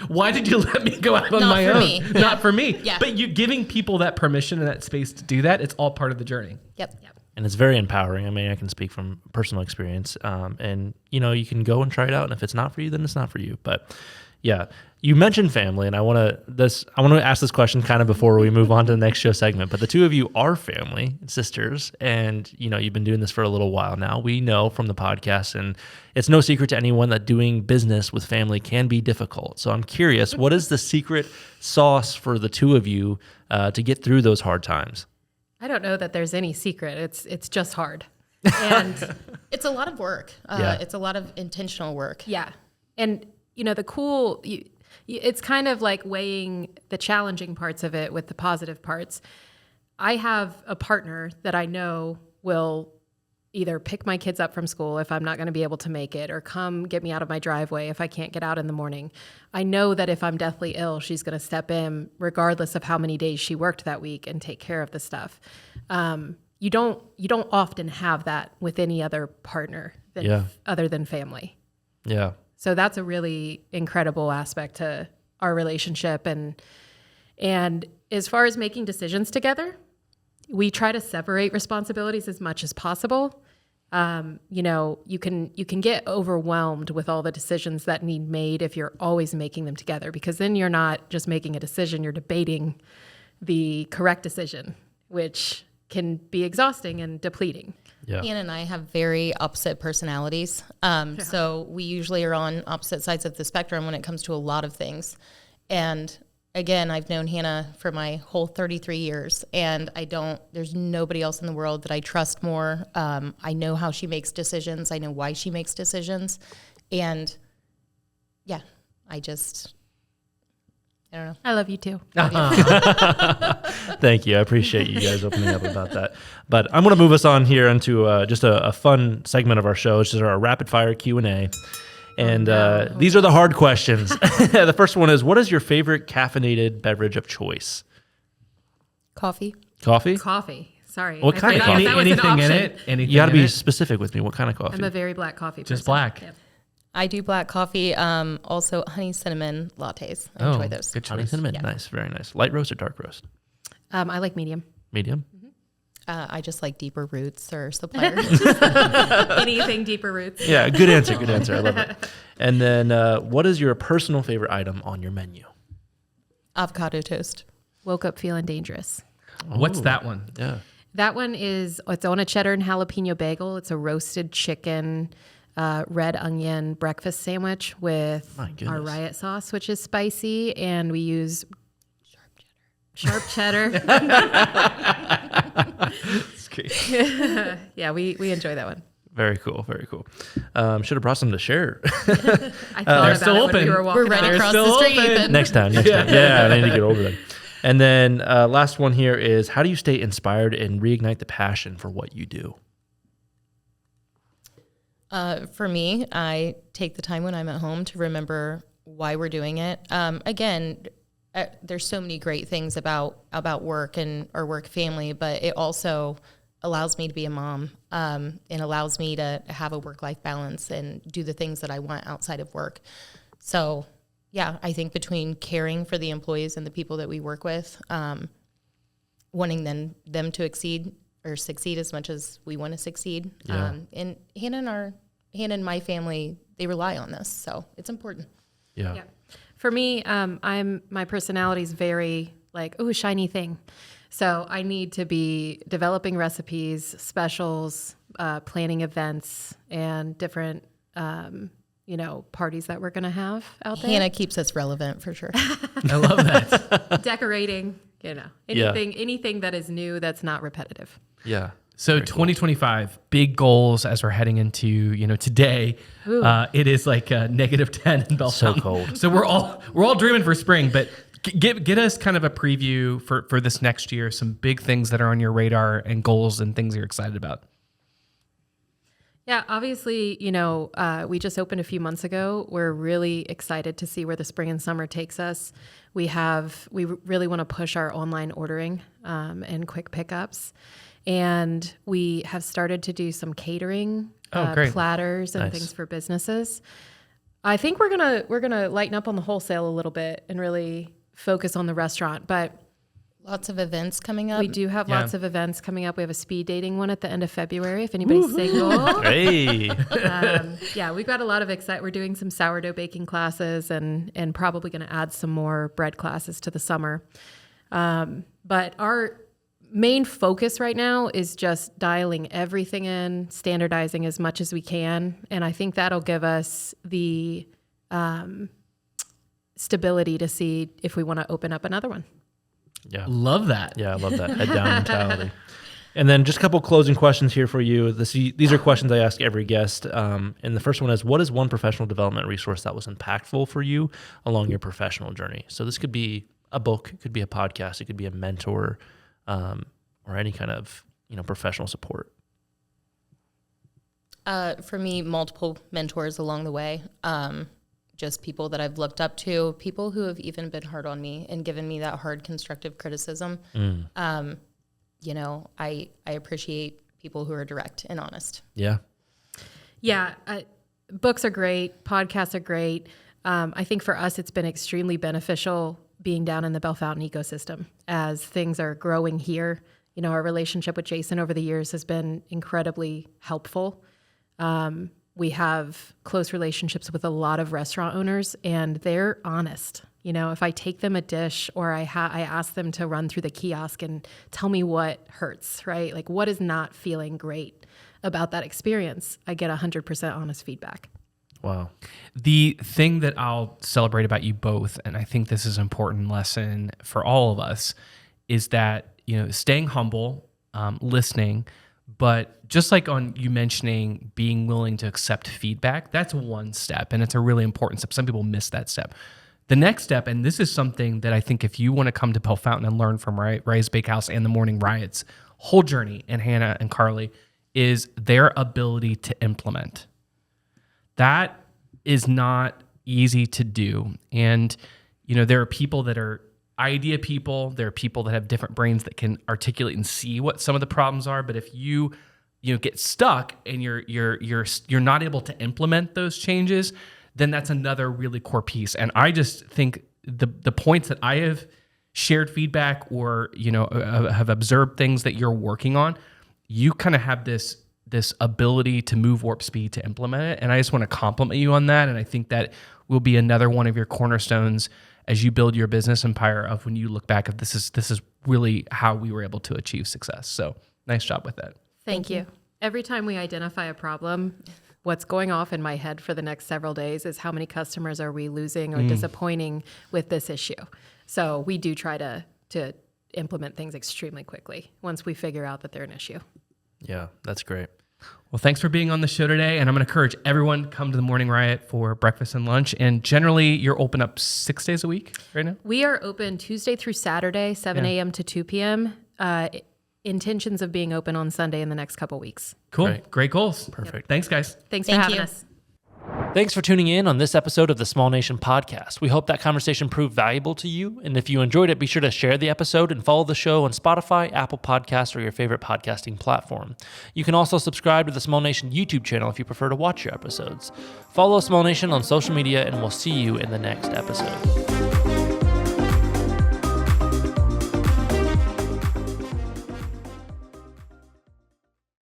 why did you let me go out on my own? Me. Yeah. Not for me. Yeah. But you giving people that permission and that space to do that, it's all part of the journey. Yep. And it's very empowering. I mean, I can speak from personal experience. And you can go and try it out. And if it's not for you, then it's not for you. But yeah, you mentioned family, and I want to ask this question kind of before we move on to the next show segment. But the two of you are family, sisters, and you've been doing this for a little while now. We know from the podcast, and it's no secret to anyone that doing business with family can be difficult. So I'm curious, what is the secret sauce for the two of you to get through those hard times? I don't know that there's any secret. It's just hard. And It's a lot of work. Yeah. It's a lot of intentional work. yeah. And it's kind of like weighing the challenging parts of it with the positive parts. I have a partner that I know will either pick my kids up from school if I'm not going to be able to make it, or come get me out of my driveway if I can't get out in the morning. I know that if I'm deathly ill, she's going to step in regardless of how many days she worked that week and take care of the stuff. You don't often have that with any other partner other than family. Yeah. So that's a really incredible aspect to our relationship. And as far as making decisions together, we try to separate responsibilities as much as possible. You can get overwhelmed with all the decisions that need made if you're always making them together, because then you're not just making a decision, you're debating the correct decision, which can be exhausting and depleting. Yeah. Hannah and I have very opposite personalities. So we usually are on opposite sides of the spectrum when it comes to a lot of things. And again, I've known Hannah for my whole 33 years, and there's nobody else in the world that I trust more. I know how she makes decisions. I know why she makes decisions. And yeah, I don't know. I love you too. Thank you. I appreciate you guys opening up about that. But I'm going to move us on here into just a fun segment of our show, which is our rapid fire Q&A. And these are the hard questions. The first one is, what is your favorite caffeinated beverage of choice? Coffee. Coffee? Coffee. Sorry. What kind of coffee? That was an Anything in option. it? Anything You got to in be it? specific with me. What kind of coffee? I'm a very black coffee person. Just black. Yep. I do black coffee. Also honey cinnamon lattes. I enjoy those. Good Honey choice. cinnamon. Nice. Very nice. Light roast or dark roast? I like medium. Medium? I just like deeper roots or supplier. Anything deeper roots. Yeah, good answer. Good answer. I love it. And then what is your personal favorite item on your menu? Avocado toast. Woke up feeling dangerous. What's that one? Yeah. That one it's on a cheddar and jalapeno bagel. It's a roasted chicken, red onion breakfast sandwich with My goodness. our Riot sauce, which is spicy, and we use sharp cheddar. That's great. Yeah, we enjoy that one. Very cool. Very cool. Should have brought some to share. I thought about still it when open. we were walking We're right out. across still the street, open. Ethan. Next time. Yeah, I need to get over there. And then last one here is, how do you stay inspired and reignite the passion for what you do? For me, I take the time when I'm at home to remember why we're doing it. Again, there's so many great things about work and our work family, but it also allows me to be a mom, and allows me to have a work-life balance and do the things that I want outside of work. So yeah, I think between caring for the employees and the people that we work with, wanting them to succeed as much as we want to succeed. Yeah. And Hannah and my family, they rely on this. So it's important. Yeah. Yeah. For me, my personality is very like, oh, shiny thing. So I need to be developing recipes, specials, planning events, and different, parties that we're going to have out there. Hannah keeps us relevant for sure. I love that. Decorating, anything that is new that's not repetitive. Yeah. So 2025, big goals as we're heading into, today. It is like -10 in Bellefontaine. So cold. So we're all dreaming for spring, but get us kind of a preview for this next year, some big things that are on your radar and goals and things you're excited about. Yeah, obviously, we just opened a few months ago. We're really excited to see where the spring and summer takes us. We really want to push our online ordering and quick pickups. And we have started to do some catering, platters and Nice. things for businesses. I think we're gonna lighten up on the wholesale a little bit and really focus on the restaurant. But Lots of events coming up. we do have lots of events coming up. We have a speed dating one at the end of February if anybody's single. Hey. We've got a lot of we're doing some sourdough baking classes and probably going to add some more bread classes to the summer. But our main focus right now is just dialing everything in, standardizing as much as we can. And I think that'll give us the stability to see if we want to open up another one. Yeah. Love that. Yeah, I love that head down mentality. And then just a couple closing questions here for you. These are questions I ask every guest. And the first one is, what is one professional development resource that was impactful for you along your professional journey? So this could be a book, it could be a podcast, it could be a mentor, or any kind of professional support. For me, multiple mentors along the way. Just people that I've looked up to, people who have even been hard on me and given me that hard constructive criticism. I appreciate people who are direct and honest. Yeah. Yeah. Books are great. Podcasts are great. I think for us, it's been extremely beneficial being down in the Bellefontaine ecosystem as things are growing here. Our relationship with Jason over the years has been incredibly helpful. We have close relationships with a lot of restaurant owners, and they're honest. If I take them a dish or I ask them to run through the kiosk and tell me what hurts, right? Like what is not feeling great about that experience, I get 100% honest feedback. Wow. The thing that I'll celebrate about you both, and I think this is an important lesson for all of us, is that, staying humble, listening, but just like on you mentioning being willing to accept feedback, that's one step, and it's a really important step. Some people miss that step. The next step, and this is something that I think if you want to come to Bellefontaine and learn from Ray's Bakehouse and the Morning Riot's whole journey, and Hannah and Carly, is their ability to implement. That is not easy to do. And, there are people that are idea people. There are people that have different brains that can articulate and see what some of the problems are. But if you get stuck and you're not able to implement those changes, then that's another really core piece. And I just think the points that I have shared feedback or have observed things that you're working on, you kind of have this ability to move warp speed to implement it. And I just want to compliment you on that. And I think that will be another one of your cornerstones as you build your business empire of when you look back of this is really how we were able to achieve success. So nice job with that. Thank you. Every time we identify a problem, what's going off in my head for the next several days is how many customers are we losing or disappointing with this issue. So we do try to implement things extremely quickly once we figure out that they're an issue. Yeah, that's great. Well, thanks for being on the show today. And I'm going to encourage everyone to come to the Morning Riot for breakfast and lunch. And generally, you're open up 6 days a week right now? We are open Tuesday through Saturday, 7 a.m. to 2 p.m. Intentions of being open on Sunday in the next couple weeks. Cool. Great goals. Perfect. Thanks, guys. Thanks for Thank having you. us. Thanks for tuning in on this episode of the Small Nation Podcast. We hope that conversation proved valuable to you. And if you enjoyed it, be sure to share the episode and follow the show on Spotify, Apple Podcasts, or your favorite podcasting platform. You can also subscribe to the Small Nation YouTube channel if you prefer to watch your episodes. Follow Small Nation on social media, and we'll see you in the next episode.